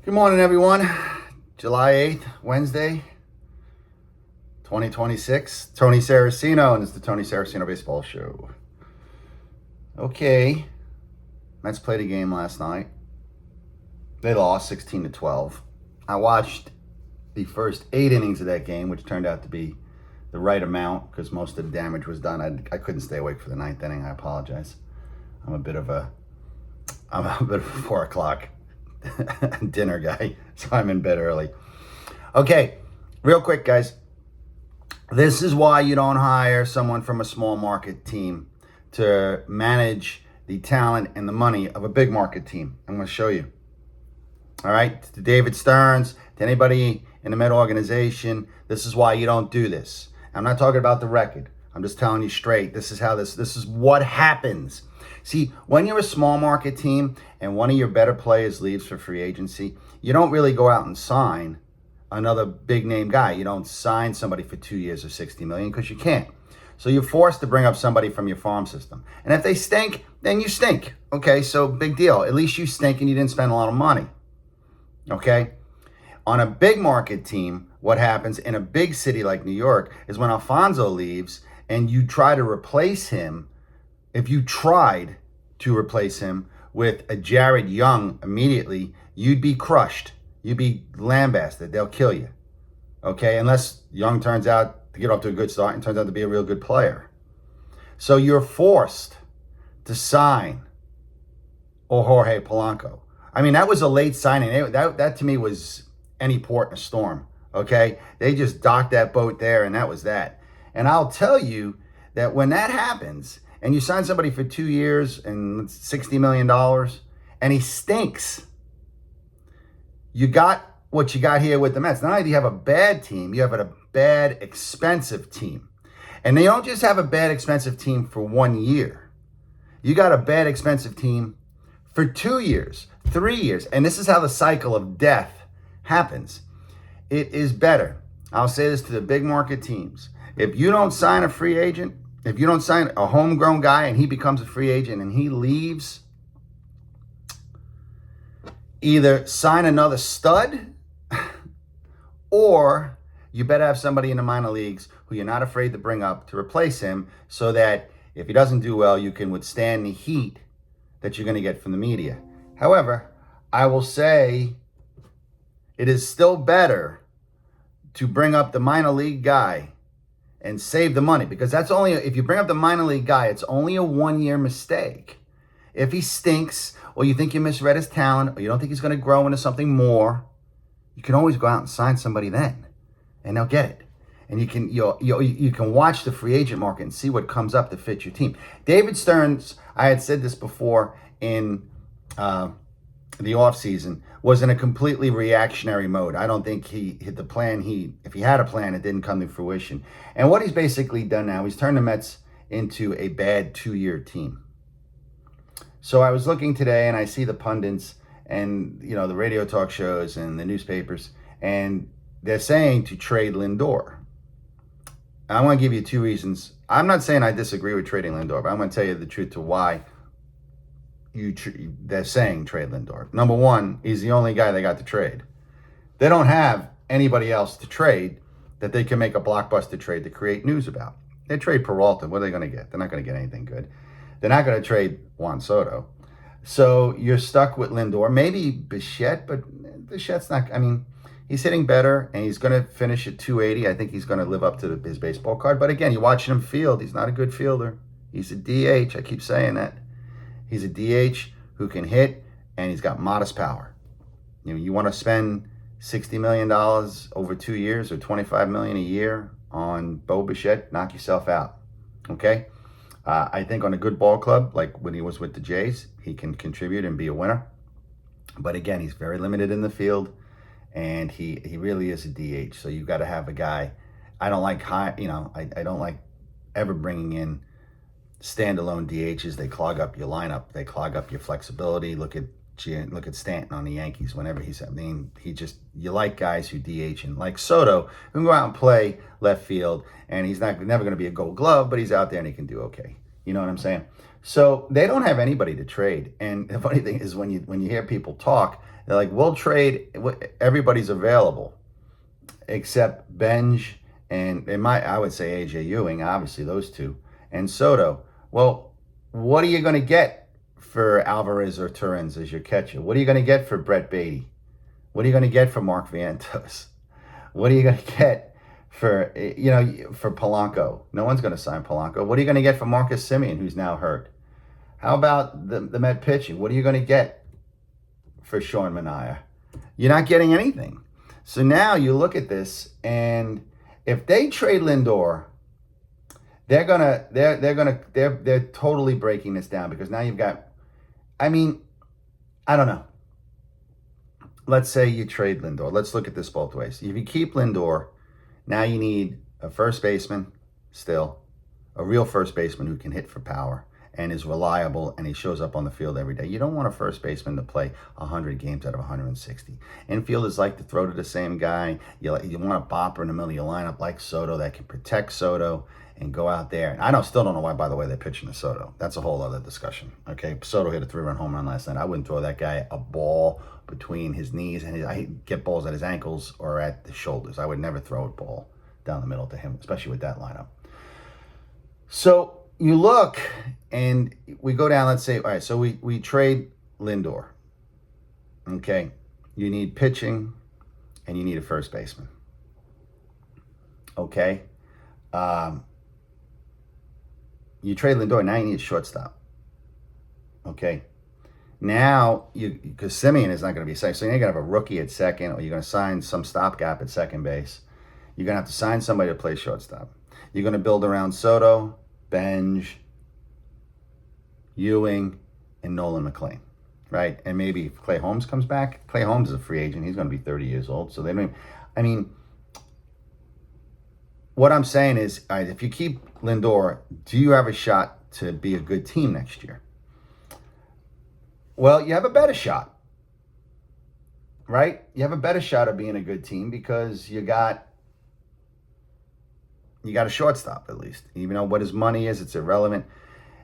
Good morning, everyone. July 8th, Wednesday, 2026. Tony Saraceno, and it's the Tony Saraceno Baseball Show. Okay, Mets played a game last night. They lost 16-12. I watched the first 8 innings of that game, which turned out to be the right amount because most of the damage was done. I couldn't stay awake for the 9th inning. I apologize. I'm a bit of a 4 o'clock dinner guy, so I'm in bed early. Okay, real quick, guys. This is why you don't hire someone from a small market team to manage the talent and the money of a big market team. I'm going to show you. All right, to David Stearns, to anybody in the Met organization, this is why you don't do this. I'm not talking about the record. I'm just telling you straight. This is what happens. See, when you're a small market team and one of your better players leaves for free agency, you don't really go out and sign another big name guy. You don't sign somebody for 2 years or $60 million because you can't. So you're forced to bring up somebody from your farm system. And if they stink, then you stink. Okay, so big deal. At least you stink and you didn't spend a lot of money. Okay? On a big market team, what happens in a big city like New York is when Alfonso leaves and you try to replace him, if you tried to replace him with a Jared Young immediately, you'd be crushed. You'd be lambasted. They'll kill you. Okay? Unless Young turns out to get off to a good start and turns out to be a real good player. So you're forced to sign Jorge Polanco. I mean, that was a late signing. That to me was any port in a storm. Okay? They just docked that boat there and that was that. And I'll tell you that when that happens, and you sign somebody for 2 years and $60 million, and he stinks, you got what you got here with the Mets. Not only do you have a bad team, you have a bad, expensive team. And they don't just have a bad, expensive team for 1 year. You got a bad, expensive team for 2 years, 3 years. And this is how the cycle of death happens. It is better. I'll say this to the big market teams. If you don't sign a free agent, if you don't sign a homegrown guy and he becomes a free agent and he leaves, either sign another stud or you better have somebody in the minor leagues who you're not afraid to bring up to replace him so that if he doesn't do well, you can withstand the heat that you're going to get from the media. However, I will say it is still better to bring up the minor league guy and save the money, because that's only, if you bring up the minor league guy, it's only a 1 year mistake. If he stinks, or you think you misread his talent, or you don't think he's going to grow into something more, you can always go out and sign somebody then, and they'll get it. And you can watch the free agent market and see what comes up to fit your team. David Stearns, I had said this before in the offseason, was in a completely reactionary mode. I don't think he hit the plan. If he had a plan, it didn't come to fruition. And what he's basically done now, he's turned the Mets into a bad 2-year team. So I was looking today and I see the pundits and the radio talk shows and the newspapers, and they're saying to trade Lindor. I want to give you 2 reasons. I'm not saying I disagree with trading Lindor, but I'm going to tell you the truth to why they're saying trade Lindor. Number one, he's the only guy they got to trade. They don't have anybody else to trade that they can make a blockbuster trade to create news about. They trade Peralta. What are they going to get? They're not going to get anything good. They're not going to trade Juan Soto. So you're stuck with Lindor. Maybe Bichette, but Bichette's not, he's hitting better and he's going to finish at 280. I think he's going to live up to his baseball card. But again, you're watching him field. He's not a good fielder. He's a DH. I keep saying that. He's a DH who can hit, and he's got modest power. You want to spend $60 million over 2 years or $25 million a year on Bo Bichette, knock yourself out. Okay? I think on a good ball club, like when he was with the Jays, he can contribute and be a winner. But again, he's very limited in the field, and he really is a DH. So you got to have a guy. I don't like I don't like ever bringing in standalone DHs. They clog up your lineup. They clog up your flexibility. Look at Stanton on the Yankees. Whenever you like guys who DH, and like Soto, who can go out and play left field, and he's never going to be a Gold Glove, but he's out there and he can do okay. You know what I'm saying? So they don't have anybody to trade. And the funny thing is when you hear people talk, they're like, we'll trade, everybody's available except Benj and I would say AJ Ewing, obviously those two, and Soto. Well, what are you going to get for Alvarez or Stearns as your catcher? What are you going to get for Brett Beatty? What are you going to get for Mark Vientos? What are you going to get for for Polanco? No one's going to sign Polanco. What are you going to get for Marcus Semien, who's now hurt? How about the Met pitching? What are you going to get for Sean Manaea? You're not getting anything. So now you look at this, and if they trade Lindor, they're totally breaking this down, because now you've got, I don't know. Let's say you trade Lindor. Let's look at this both ways. If you keep Lindor, now you need a first baseman still, a real first baseman who can hit for power and is reliable, and he shows up on the field every day. You don't want a first baseman to play 100 games out of 160. Infielders like to throw to the same guy. You want a bopper in the middle of your lineup like Soto that can protect Soto and go out there. And I still don't know why, by the way, they're pitching to Soto. That's a whole other discussion. Okay, Soto hit a 3-run home run last night. I wouldn't throw that guy a ball between his knees, and I get balls at his ankles or at the shoulders. I would never throw a ball down the middle to him, especially with that lineup. So you look, and we go down, let's say, all right, so we trade Lindor. Okay, you need pitching, and you need a first baseman. Okay, you trade Lindor, now you need a shortstop. Okay, now because Semien is not going to be safe, so you're going to have a rookie at second, or you're going to sign some stopgap at second base. You're going to have to sign somebody to play shortstop. You're going to build around Soto, Benj, Ewing, and Nolan McLean, right? And maybe if Clay Holmes comes back. Clay Holmes is a free agent. He's going to be 30 years old. So they don't even, what I'm saying is, all right, if you keep Lindor, do you have a shot to be a good team next year? Well, you have a better shot, right? You have a better shot of being a good team because you got a shortstop, at least. Even though what his money is, it's irrelevant.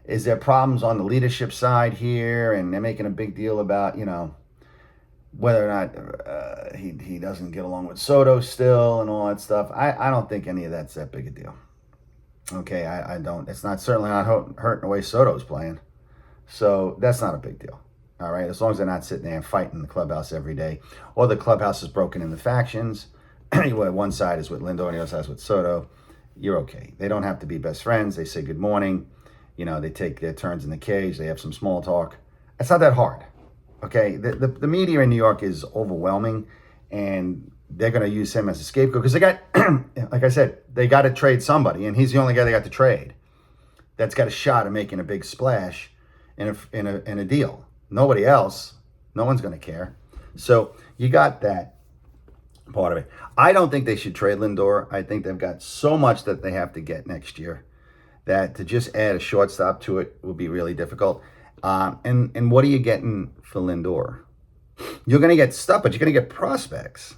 Is there problems on the leadership side here? And they're making a big deal about, whether or not he doesn't get along with Soto still and all that stuff. I don't think any of that's that big a deal. Okay, I don't. It's not certainly not hurting the way Soto's playing. So that's not a big deal. All right, as long as they're not sitting there and fighting in the clubhouse every day, or the clubhouse is broken into factions. One side is with Lindor and the other side is with Soto. You're okay. They don't have to be best friends. They say good morning. They take their turns in the cage. They have some small talk. It's not that hard. Okay, the media in New York is overwhelming, and they're going to use him as a scapegoat because they got, like I said, they got to trade somebody, and he's the only guy they got to trade that's got a shot of making a big splash in a deal. Nobody else. No one's going to care. So you got that part of it. I don't think they should trade Lindor. I think they've got so much that they have to get next year that to just add a shortstop to it will be really difficult. And what are you getting for Lindor? You're going to get stuff, but you're going to get prospects.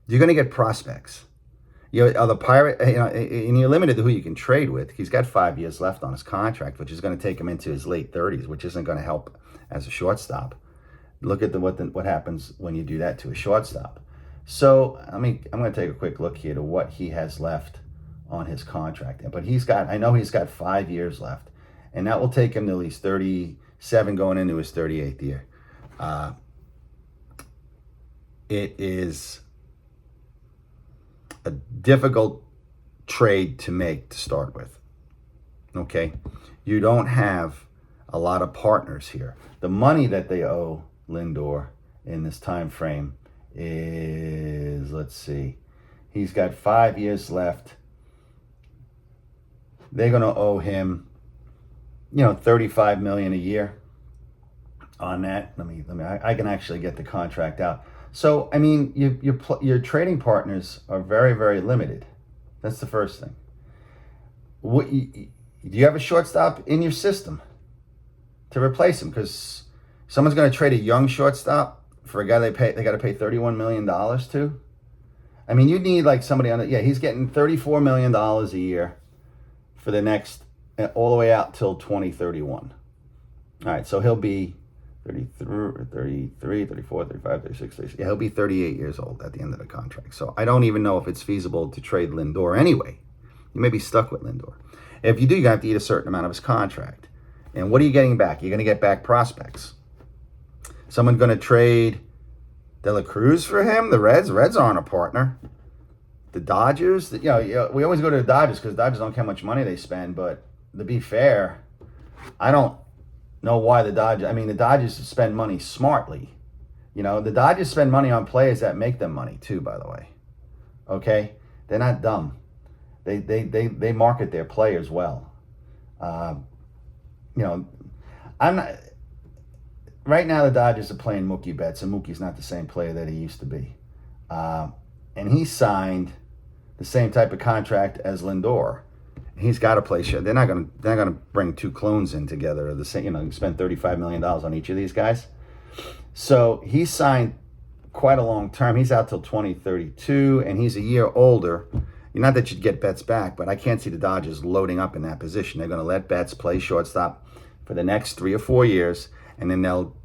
You're going to get prospects. Are the Pirate, and you're limited to who you can trade with. He's got 5 years left on his contract, which is going to take him into his late 30s, which isn't going to help as a shortstop. Look at what happens when you do that to a shortstop. So I'm going to take a quick look here to what he has left on his contract. But I know he's got 5 years left, and that will take him till he's 37, going into his 38th year. It is a difficult trade to make to start with. Okay, you don't have a lot of partners here. The money that they owe Lindor in this time frame is, let's see, he's got 5 years left. They're going to owe him, $35 million a year on that. I can actually get the contract out. So, your trading partners are very, very limited. That's the first thing. Do you have a shortstop in your system to replace him? Because someone's going to trade a young shortstop for a guy they got to pay $31 million to. You need like somebody he's getting $34 million a year for the next, all the way out till 2031. All right, so he'll be 33, 34, 35, 36, 36. Yeah, he'll be 38 years old at the end of the contract. So I don't even know if it's feasible to trade Lindor anyway. You may be stuck with Lindor. If you do, you're going to have to eat a certain amount of his contract. And what are you getting back? You're going to get back prospects. Someone going to trade De La Cruz for him? The Reds aren't a partner. The Dodgers, we always go to the Dodgers because the Dodgers don't care how much money they spend. But to be fair, I don't know why the Dodgers spend money smartly. The Dodgers spend money on players that make them money too, by the way. Okay? They're not dumb. They market their players well. I'm not. Right now, the Dodgers are playing Mookie Betts, and Mookie's not the same player that he used to be. And he signed the same type of contract as Lindor. He's got to play shit. They're not gonna bring two clones in together of the same. Spend $35 million on each of these guys. So he signed quite a long term. He's out till 2032, and he's a year older. Not that you'd get Betts back, but I can't see the Dodgers loading up in that position. They're going to let Betts play shortstop for the next 3 or 4 years, and then they'll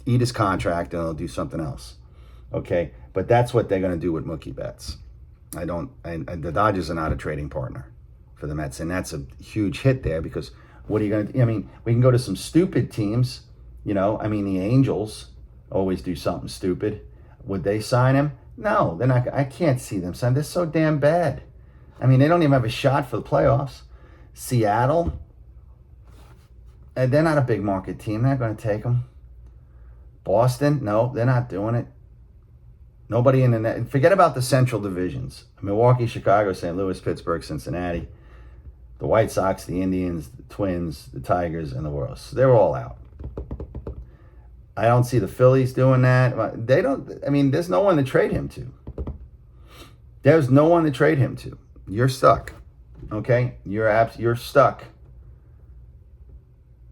eat his contract and they'll do something else. Okay, but that's what they're going to do with Mookie Betts. The Dodgers are not a trading partner for the Mets, and that's a huge hit there because what are you going to do? We can go to some stupid teams. The Angels always do something stupid. Would they sign him? No, they're not. I can't see them sign. They're so damn bad. They don't even have a shot for the playoffs. Seattle, they're not a big market team. They're not going to take them. Boston, no, they're not doing it. Nobody in the net. Forget about the central divisions. Milwaukee, Chicago, St. Louis, Pittsburgh, Cincinnati, the White Sox, the Indians, the Twins, the Tigers, and the Royals. So they're all out. I don't see the Phillies doing that. They don't. There's no one to trade him to. There's no one to trade him to. You're stuck. Okay? You're stuck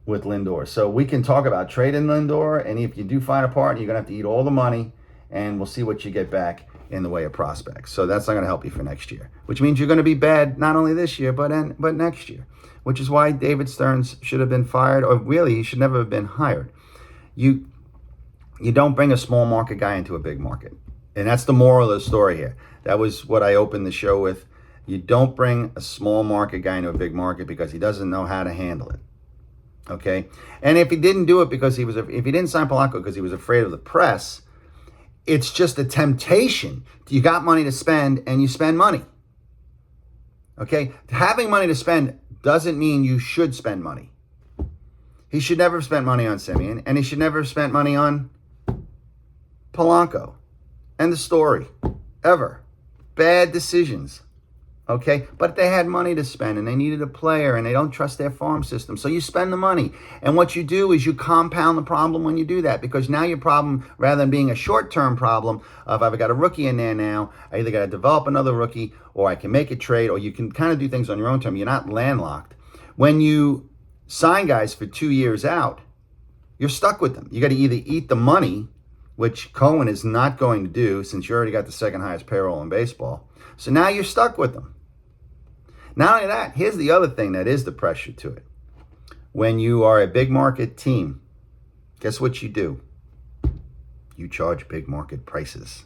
with Lindor. So we can talk about trading Lindor, and if you do find a partner, you're going to have to eat all the money, and we'll see what you get back in the way of prospects. So that's not going to help you for next year, which means you're going to be bad not only this year, but next year, which is why David Stearns should have been fired, or really, he should never have been hired. You don't bring a small market guy into a big market. And that's the moral of the story here. That was what I opened the show with. You don't bring a small market guy into a big market because he doesn't know how to handle it. Okay? And if he didn't do it if he didn't sign Polanco because he was afraid of the press, it's just a temptation. You got money to spend and you spend money. Okay? Having money to spend doesn't mean you should spend money. He should never have spent money on Simeon, and he should never have spent money on Polanco. End of story. Ever. Bad decisions. Okay? But they had money to spend, and they needed a player, and they don't trust their farm system. So you spend the money. And what you do is you compound the problem when you do that, because now your problem, rather than being a short-term problem of I've got a rookie in there now, I either got to develop another rookie, or I can make a trade, or you can kind of do things on your own term. You're not landlocked. When you sign guys for 2 years out, you're stuck with them. You got to either eat the money, which Cohen is not going to do since you already got the second highest payroll in baseball. So now you're stuck with them. Not only that, here's the other thing that is the pressure to it. When you are a big market team, guess what you do? You charge big market prices.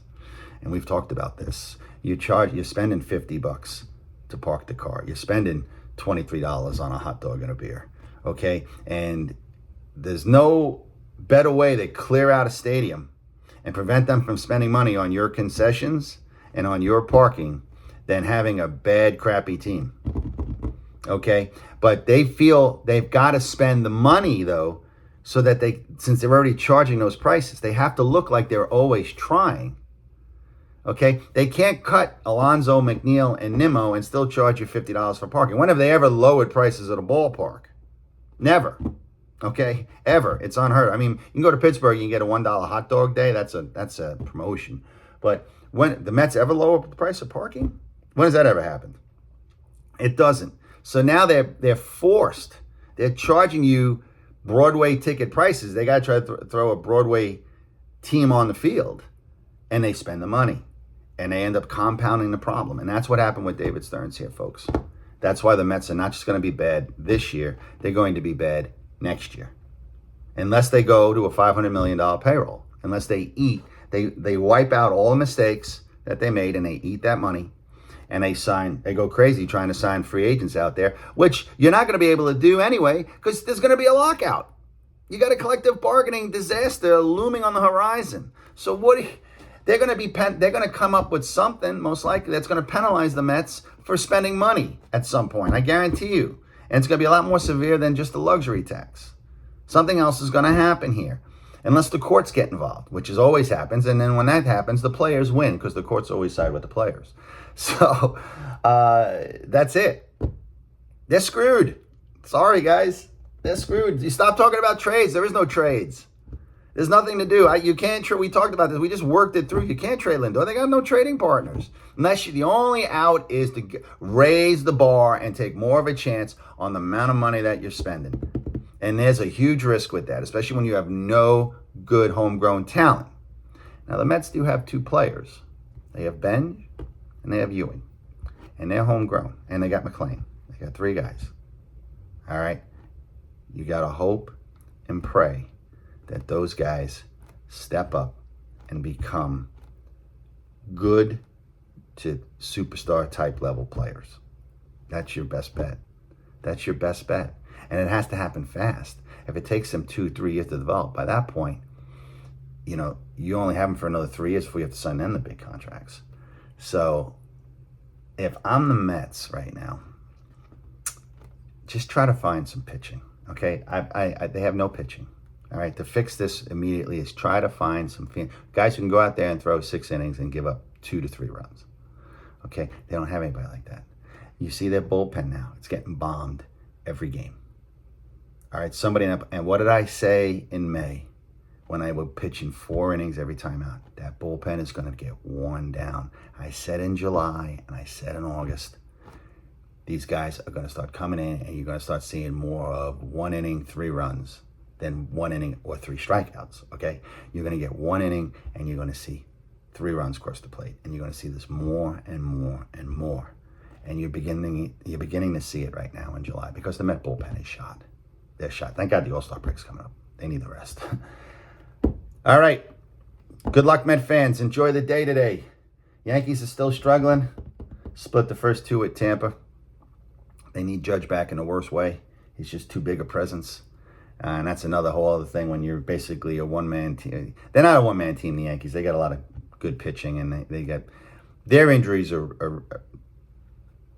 And we've talked about this. You're spending $50 to park the car. You're spending $23 on a hot dog and a beer. Okay? And there's no better way to clear out a stadium and prevent them from spending money on your concessions and on your parking than having a bad, crappy team. Okay? But they feel they've got to spend the money, though, so that since they're already charging those prices, they have to look like they're always trying. Okay? They can't cut Alonso, McNeil, and Nimmo and still charge you $50 for parking. When have they ever lowered prices at a ballpark? Never. Okay? Ever. It's unheard of. You can go to Pittsburgh, you can get a $1 hot dog day. That's a promotion. But when the Mets ever lower the price of parking? When has that ever happened? It doesn't. So now they're forced. They're charging you Broadway ticket prices. They got to try to throw a Broadway team on the field. And they spend the money. And they end up compounding the problem. And that's what happened with David Stearns here, folks. That's why the Mets are not just going to be bad this year. They're going to be bad next year. Unless they go to a $500 million payroll. Unless they wipe out all the mistakes that they made and they eat that money. And they go crazy trying to sign free agents out there, which you're not going to be able to do anyway because there's going to be a lockout. You got a collective bargaining disaster looming on the horizon. So they're going to come up with something, most likely, that's going to penalize the Mets for spending money at some point. I guarantee you. And it's going to be a lot more severe than just the luxury tax. Something else is going to happen here. Unless the courts get involved, which is always happens. And then when that happens, the players win because the courts always side with the players. So that's it. They're screwed. Sorry, guys. They're screwed. You stop talking about trades. There is no trades. There's nothing to do. You can't trade. We talked about this. We just worked it through. You can't trade Lindor. They got no trading partners. The only out is to raise the bar and take more of a chance on the amount of money that you're spending. And there's a huge risk with that, especially when you have no good homegrown talent. Now, the Mets do have two players. They have Ben and they have Ewing. And they're homegrown. And they got McClain. They got three guys. All right? You got to hope and pray that those guys step up and become good to superstar type level players. That's your best bet. That's your best bet. And it has to happen fast. If it takes them 2-3 years to develop, by that point, you only have them for another 3 years before you have to sign them the big contracts. So if I'm the Mets right now, just try to find some pitching, okay? They have no pitching, all right? To fix this immediately is try to find some guys who can go out there and throw 6 innings and give up 2 to 3 runs, okay? They don't have anybody like that. You see their bullpen now. It's getting bombed every game. All right, and what did I say in May when I was pitching 4 innings every time out? That bullpen is going to get worn down. I said in July and I said in August, these guys are going to start coming in and you're going to start seeing more of 1 inning, 3 runs than 1 inning or 3 strikeouts, okay? You're going to get 1 inning and you're going to see 3 runs across the plate. And you're going to see this more and more and more. And you're beginning to see it right now in July because the Met bullpen is shot. They're shot. Thank God the All-Star break's coming up. They need the rest. All right. Good luck, Met fans. Enjoy the day today. Yankees are still struggling. Split the first 2 at Tampa. They need Judge back in the worst way. He's just too big a presence. And that's another whole other thing when you're basically a one-man team. They're not a one-man team, the Yankees. They got a lot of good pitching, and they got their injuries are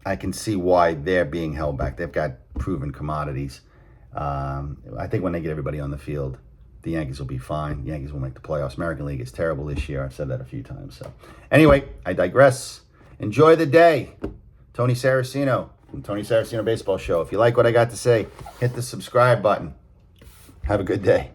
I can see why they're being held back. They've got proven commodities. I think when they get everybody on the field, the Yankees will be fine. The Yankees will make the playoffs. American League is terrible this year. I've said that a few times. So anyway, I digress. Enjoy the day. Tony Saraceno from Tony Saraceno Baseball Show. If you like what I got to say, hit the subscribe button. Have a good day.